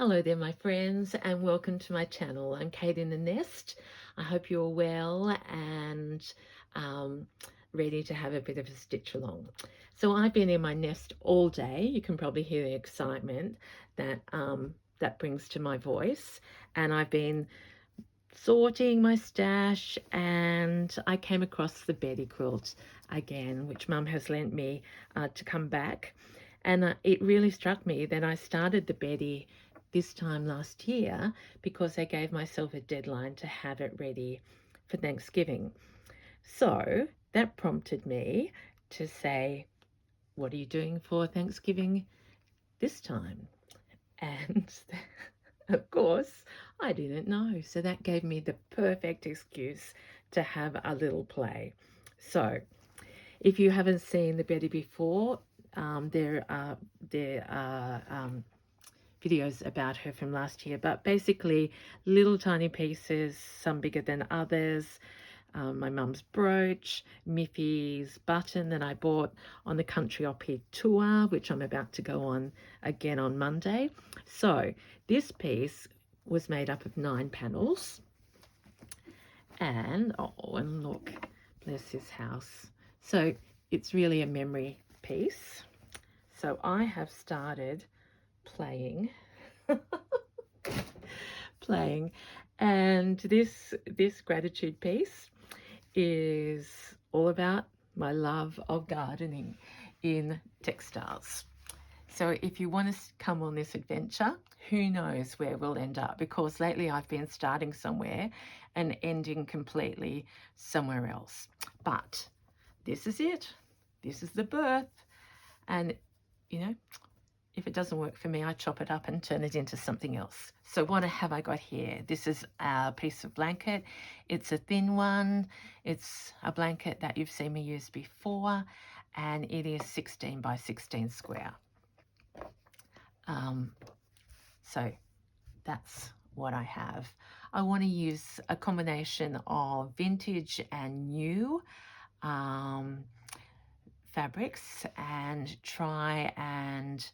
Hello there, my friends, and welcome to my channel. I'm Kate in the Nest. I hope you're well and um, ready to have a bit of a stitch along. So I've been in my nest all day. You can probably hear the excitement that brings to my voice, and I've been sorting my stash, and I came across the Betty quilt again, which Mum has lent me to come back. And it really struck me that I started the Betty this time last year because I gave myself a deadline to have it ready for Thanksgiving. So that prompted me to say, what are you doing for Thanksgiving this time? And of course, I didn't know. So that gave me the perfect excuse to have a little play. So if you haven't seen the Betty before, there are videos about her from last year, but basically little tiny pieces, some bigger than others. My mum's brooch, Miffy's button that I bought on the Country Oppie tour, which I'm about to go on again on Monday. So this piece was made up of 9 panels. And, oh, and look, bless his house. So it's really a memory piece. So I have started playing and this gratitude piece is all about my love of gardening in textiles. So if you want to come on this adventure, who knows where we'll end up, because lately I've been starting somewhere and ending completely somewhere else. But this is it. This is the birth. And, you know, if it doesn't work for me, I chop it up and turn it into something else. So what have I got here? This is a piece of blanket. It's a thin one. It's a blanket that you've seen me use before, and it is 16 by 16 square. So that's what I have. I want to use a combination of vintage and new fabrics and try and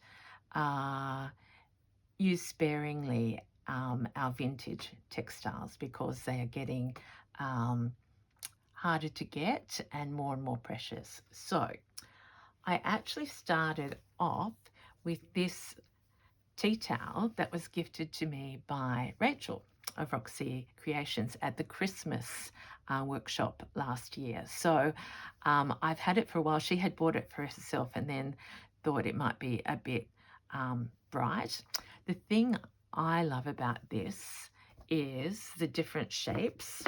use sparingly our vintage textiles, because they are getting harder to get and more precious. So I actually started off with this tea towel that was gifted to me by Rachel of Roxy Creations at the Christmas workshop last year. So I've had it for a while. She had bought it for herself and then thought it might be a bit bright. The thing I love about this is the different shapes,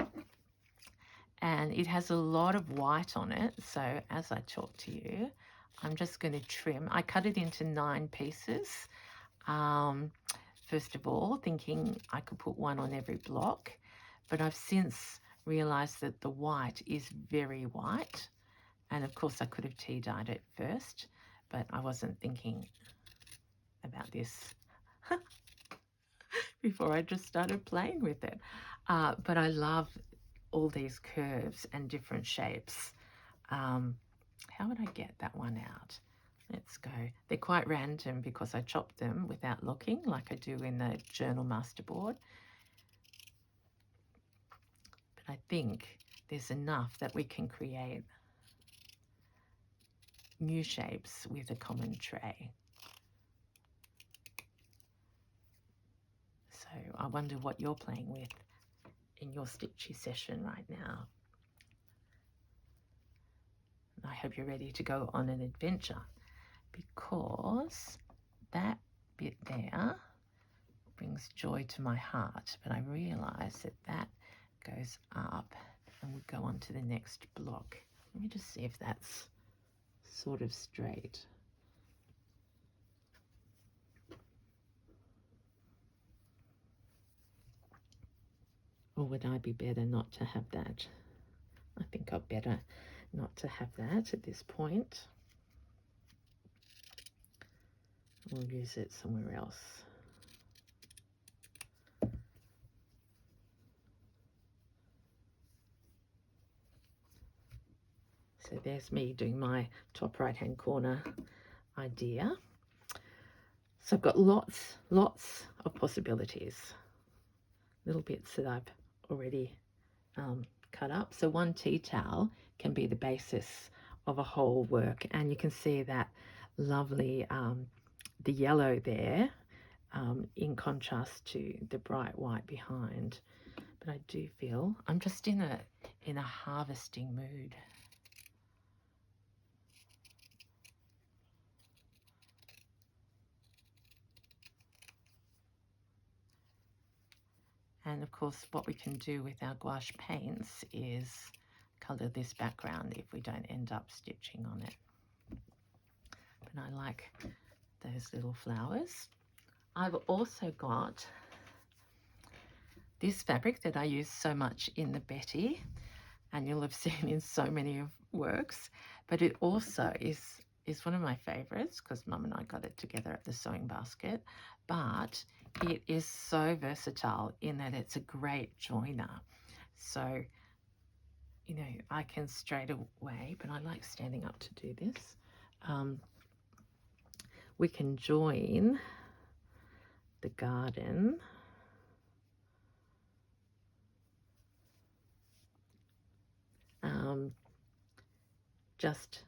and it has a lot of white on it. So as I talk to you, I'm just going to trim. I cut it into 9 pieces. First of all, thinking I could put one on every block, but I've since realized that the white is very white, and of course I could have tea dyed it first, but I wasn't thinking about this before I just started playing with it. But I love all these curves and different shapes. How would I get that one out? Let's go. They're quite random because I chopped them without looking, like I do in the journal masterboard. But I think there's enough that we can create new shapes with a common tray. So I wonder what you're playing with in your stitchy session right now. I hope you're ready to go on an adventure, because that bit there brings joy to my heart, but I realize that that goes up and we'll go on to the next block. Let me just see if that's sort of straight. Or would I be better not to have that? I think I'd better not to have that at this point. We'll use it somewhere else. So there's me doing my top right hand corner idea. So I've got lots of possibilities, little bits that I've already cut up. So one tea towel can be the basis of a whole work, and you can see that lovely the yellow there in contrast to the bright white behind. But I do feel I'm just in a harvesting mood. And of course, what we can do with our gouache paints is colour this background if we don't end up stitching on it. But I like those little flowers. I've also got this fabric that I use so much in the Betty, and you'll have seen in so many of works, but it also is one of my favourites because Mum and I got it together at the sewing basket. But it is so versatile in that it's a great joiner. So, you know, I can straight away, but I like standing up to do this. We can join the garden just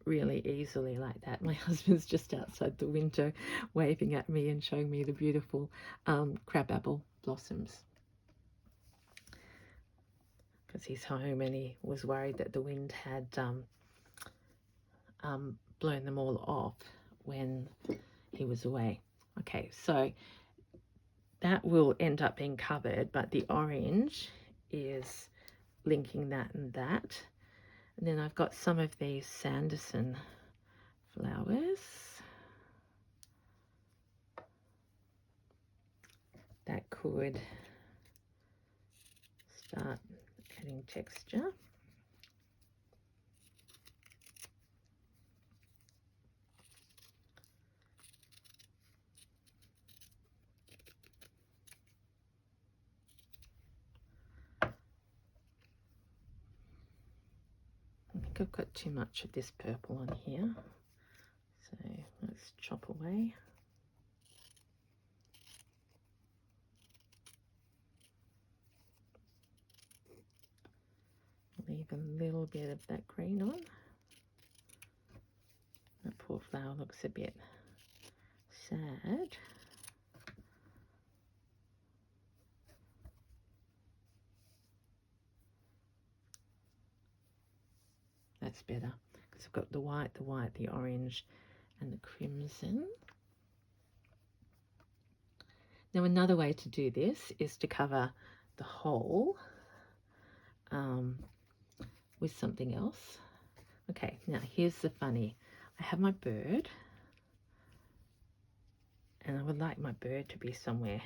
really easily like that. My husband's just outside the window waving at me and showing me the beautiful crabapple blossoms because he's home and he was worried that the wind had blown them all off when he was away. Okay, so that will end up being covered, but the orange is linking that and that. And then I've got some of these Sanderson flowers that could start adding texture. I think I've got too much of this purple on here, so let's chop away. Leave a little bit of that green on. That poor flower looks a bit sad. That's better because I've got the white, the orange, and the crimson. Now another way to do this is to cover the whole with something else. Okay, now here's the funny. I have my bird, and I would like my bird to be somewhere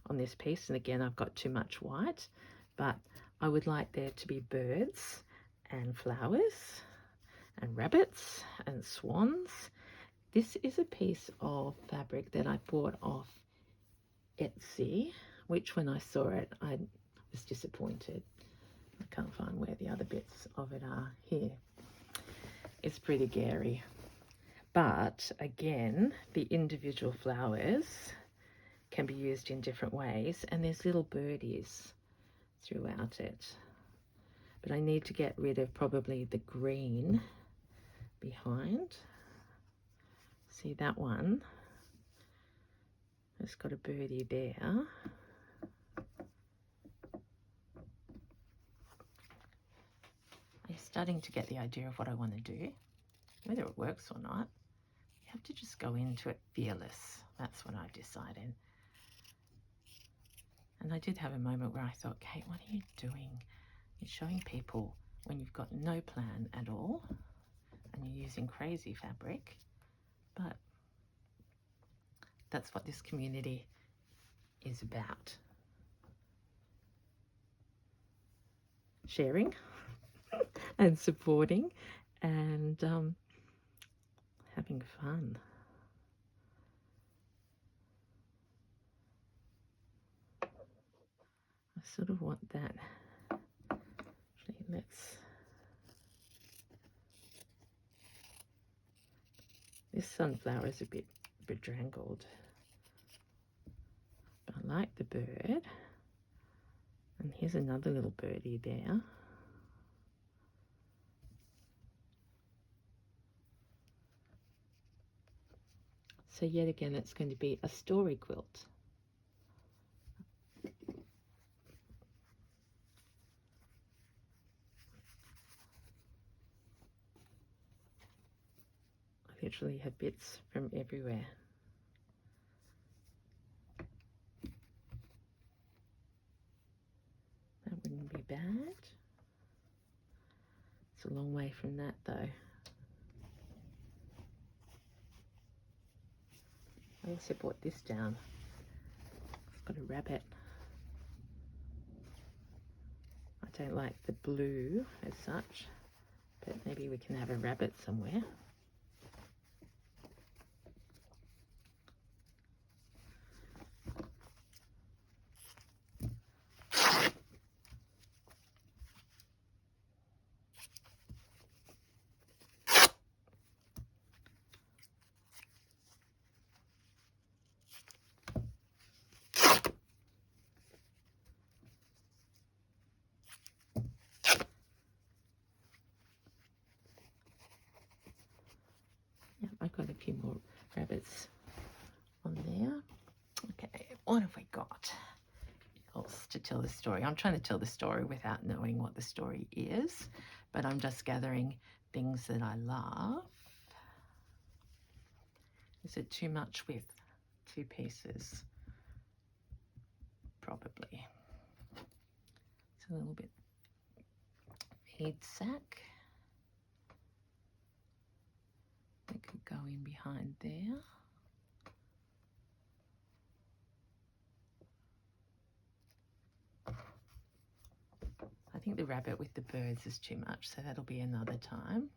on this piece. And again, I've got too much white, but I would like there to be birds and flowers and rabbits and swans. This is a piece of fabric that I bought off Etsy, which when I saw it, I was disappointed. I can't find where the other bits of it are here. It's pretty gary. But again, the individual flowers can be used in different ways, and there's little birdies throughout it. But I need to get rid of probably the green behind. See that one? It's got a birdie there. I'm starting to get the idea of what I want to do. Whether it works or not, you have to just go into it fearless. That's what I've decided. And I did have a moment where I thought, Kate, what are you doing? You're showing people when you've got no plan at all and you're using crazy fabric. But that's what this community is about. Sharing and supporting and having fun. I sort of want that. Actually, this sunflower is a bit bedraggled. But I like the bird. And here's another little birdie there. So yet again, it's going to be a story quilt. I literally have bits from everywhere. That wouldn't be bad. It's a long way from that though. I also brought this down. It's got a rabbit. I don't like the blue as such, but maybe we can have a rabbit somewhere. Yeah, I've got a few more rabbits on there. Okay, what have we got else to tell the story? I'm trying to tell the story without knowing what the story is, but I'm just gathering things that I love. Is it too much with 2 pieces? Probably. It's a little bit feed sack. That could go in behind there. I think the rabbit with the birds is too much, so that'll be another time.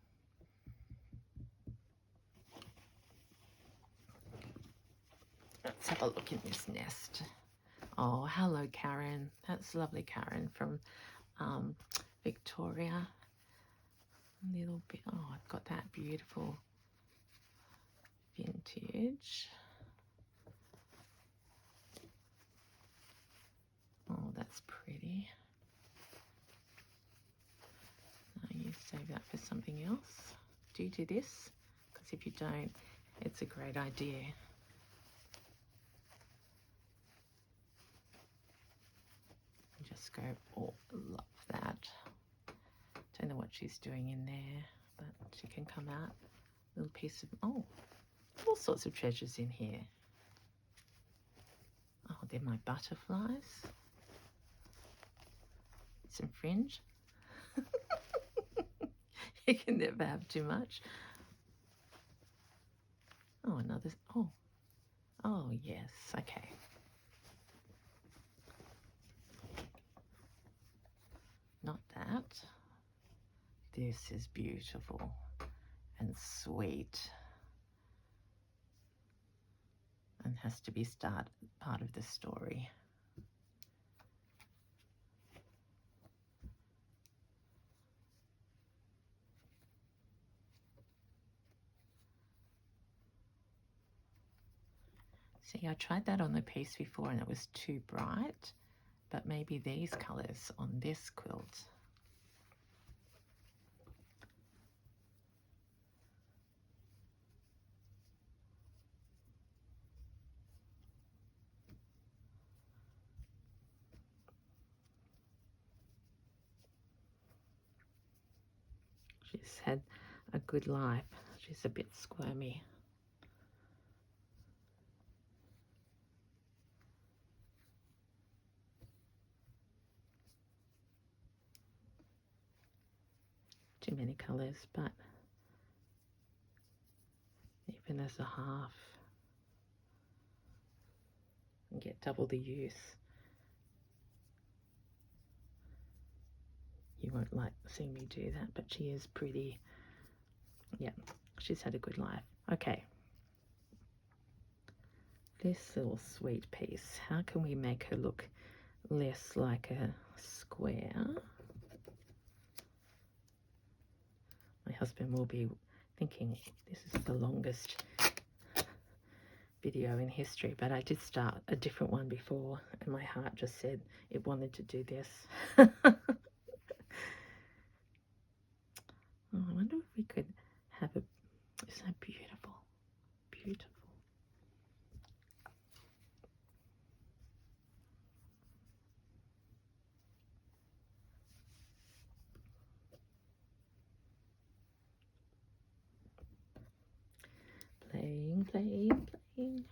Let's have a look in this nest. Oh, hello, Karen. That's lovely, Karen, from Victoria. A little bit. Oh, I've got that beautiful vintage. Oh, that's pretty. Now you save that for something else. Do you do this? Because if you don't, it's a great idea. Just go, oh, love that. Don't know what she's doing in there, but she can come out. Little piece of, oh, all sorts of treasures in here. Oh, they're my butterflies. Some fringe. You can never have too much. Oh, another, oh yes, okay. Not that. This is beautiful and sweet and has to be part of the story. See, I tried that on the piece before and it was too bright, but maybe these colours on this quilt. She's had a good life. She's a bit squirmy. Too many colours, but even as a half, and get double the use. You won't like seeing me do that, but she is pretty. Yeah, she's had a good life. Okay. This little sweet piece, how can we make her look less like a square? My husband will be thinking this is the longest video in history, but I did start a different one before, and my heart just said it wanted to do this. Oh, I wonder if we could have a... Isn't that beautiful? Beautiful. Playing, playing, playing.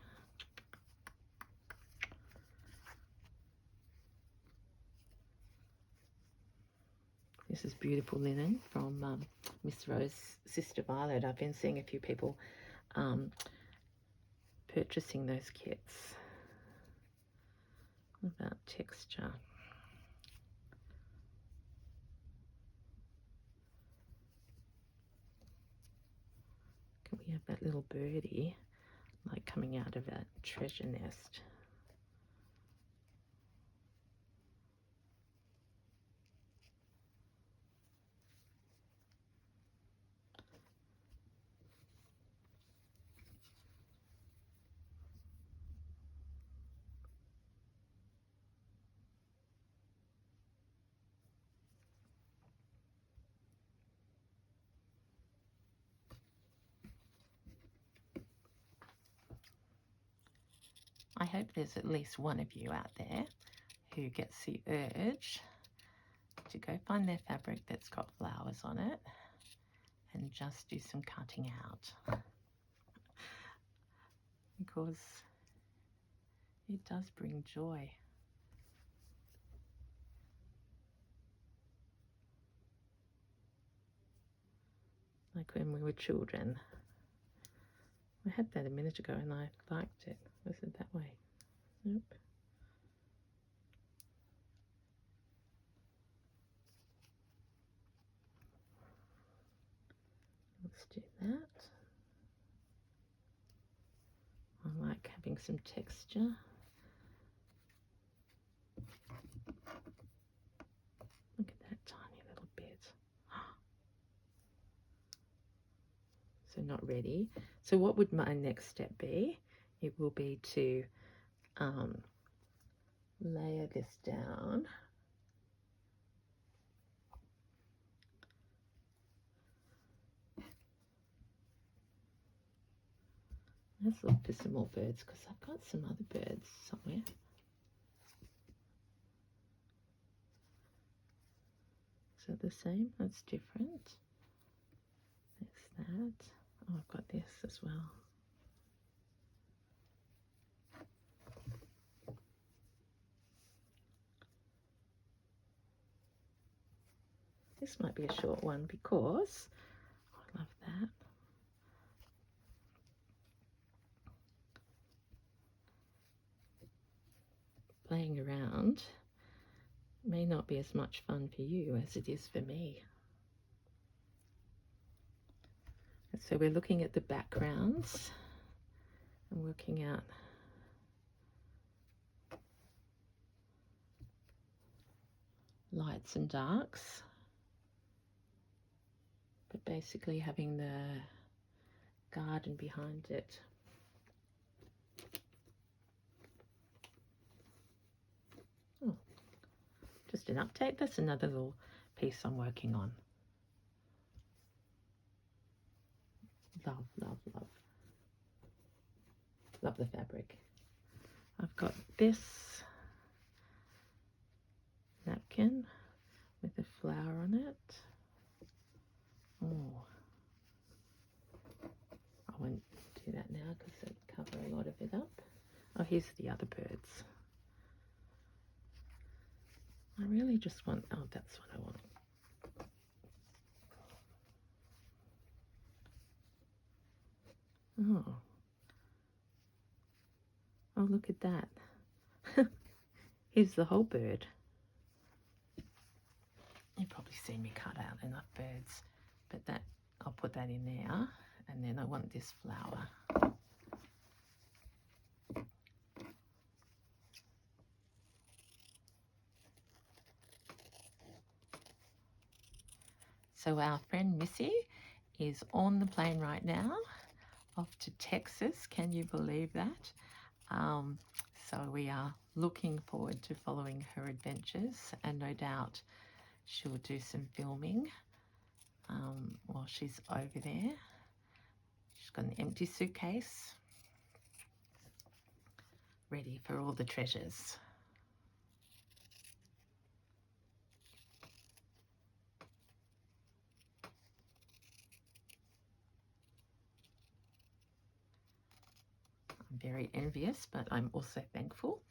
This is beautiful linen from Miss Rose's sister Violet. I've been seeing a few people purchasing those kits. What about texture? Can we have that little birdie like coming out of a treasure nest? I hope there's at least one of you out there who gets the urge to go find their fabric that's got flowers on it and just do some cutting out, because it does bring joy. Like when we were children. I had that a minute ago and I liked it. Was it that way? Nope. Let's do that. I like having some texture. Look at that tiny little bit. So not ready. So what would my next step be? It will be to layer this down. Let's look for some more birds, because I've got some other birds somewhere. Is it the same? That's different. There's that. Oh, I've got this as well. This might be a short one because I love that. Playing around may not be as much fun for you as it is for me. So we're looking at the backgrounds and working out lights and darks, but basically having the garden behind it. Oh, just an update. That's another little piece I'm working on. Love, love, love. Love the fabric. I've got this napkin with a flower on it. Oh, I won't do that now because it'll cover a lot of it up. Oh, here's the other birds. I really just want, oh, that's what I want. Oh. Oh, look at that. Here's the whole bird. You've probably seen me cut out enough birds, but that, I'll put that in there, and then I want this flower. So our friend Missy is on the plane right now, off to Texas. Can you believe that? So we are looking forward to following her adventures, and no doubt she'll do some filming while she's over there. She's got an empty suitcase ready for all the treasures. I'm very envious, but I'm also thankful.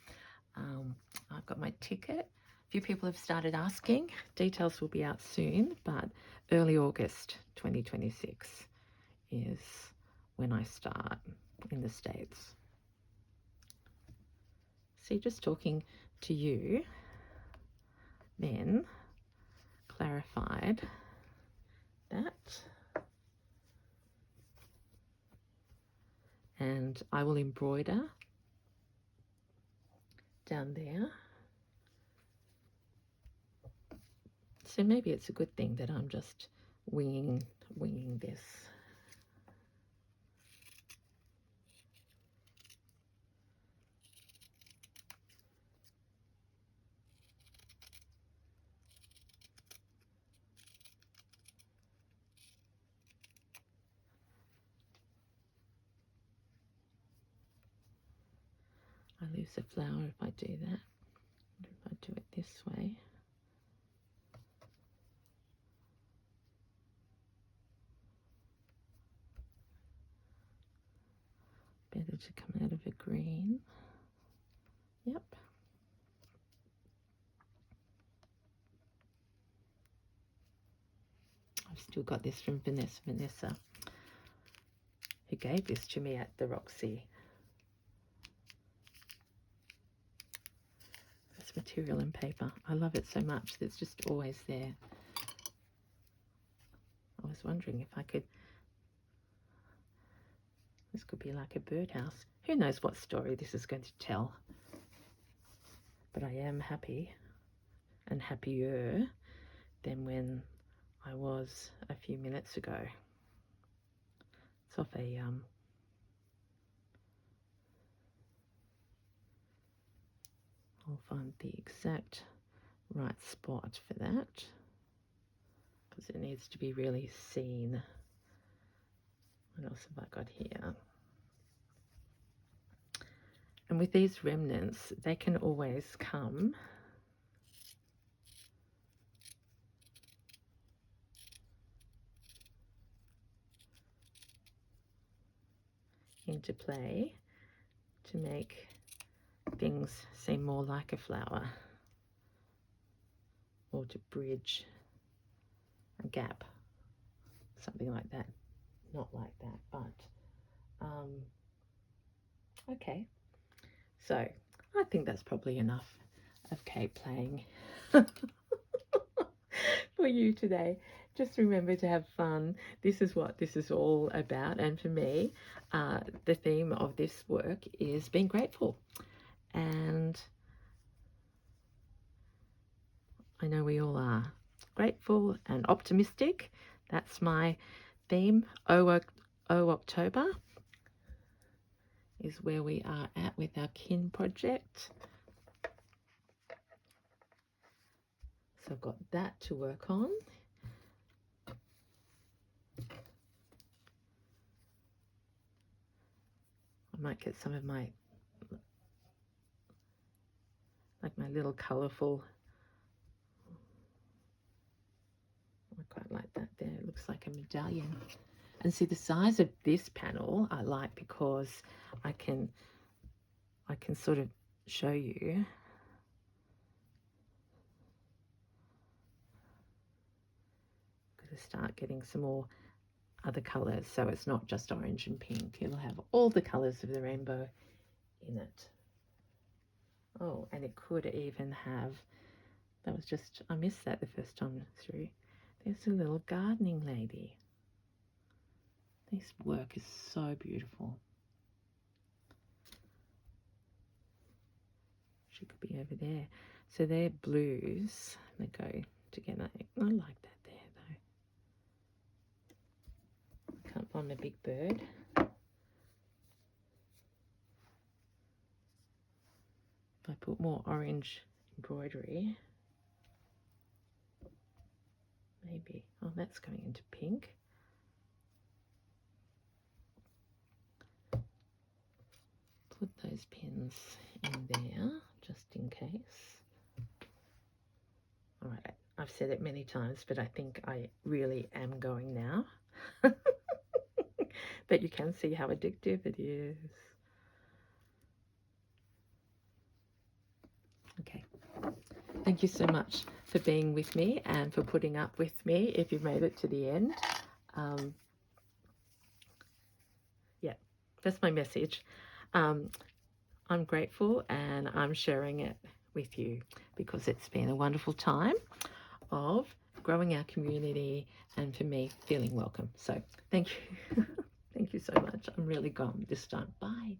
I've got my ticket. A few people have started asking. Details will be out soon, but early August 2026 is when I start in the States. See, just talking to you then clarified that. And I will embroider down there. So maybe it's a good thing that I'm just winging this. I lose a flower if I do that. If I do it this way. Better to come out of a green. Yep. I've still got this from Vanessa, who gave this to me at the Roxy. This material and paper. I love it so much. It's just always there. I was wondering if I could... This could be like a birdhouse. Who knows what story this is going to tell. But I am happy and happier than when I was a few minutes ago. It's off a I'll find the exact right spot for that, because it needs to be really seen. What else have I got here? And with these remnants, they can always come into play to make things seem more like a flower, or to bridge a gap, something like that. Not like that, but okay. So I think that's probably enough of Kate playing for you today. Just remember to have fun. This is what this is all about. And for me, the theme of this work is being grateful. And I know we all are grateful and optimistic. That's my theme. Oh October is where we are at with our kin project. So I've got that to work on. I might get some of my, like my little colourful, I quite like that there. It looks like a medallion. And see, the size of this panel I like because I can sort of show you to start getting some more other colours, so it's not just orange and pink. It'll have all the colours of the rainbow in it. Oh, and it could even have, that was just, I missed that the first time through. There's a little gardening lady. This work is so beautiful. She could be over there. So they're blues. They go together. I like that there though. I can't find my big bird. if I put more orange embroidery, maybe, oh, that's going into pink. Put those pins in there just in case. All right, I've said it many times, but I think I really am going now. But you can see how addictive it is. Okay, thank you so much for being with me and for putting up with me if you've made it to the end. Yeah, that's my message. I'm grateful and I'm sharing it with you because it's been a wonderful time of growing our community and for me feeling welcome. So thank you. Thank you so much. I'm really gone this time. Bye.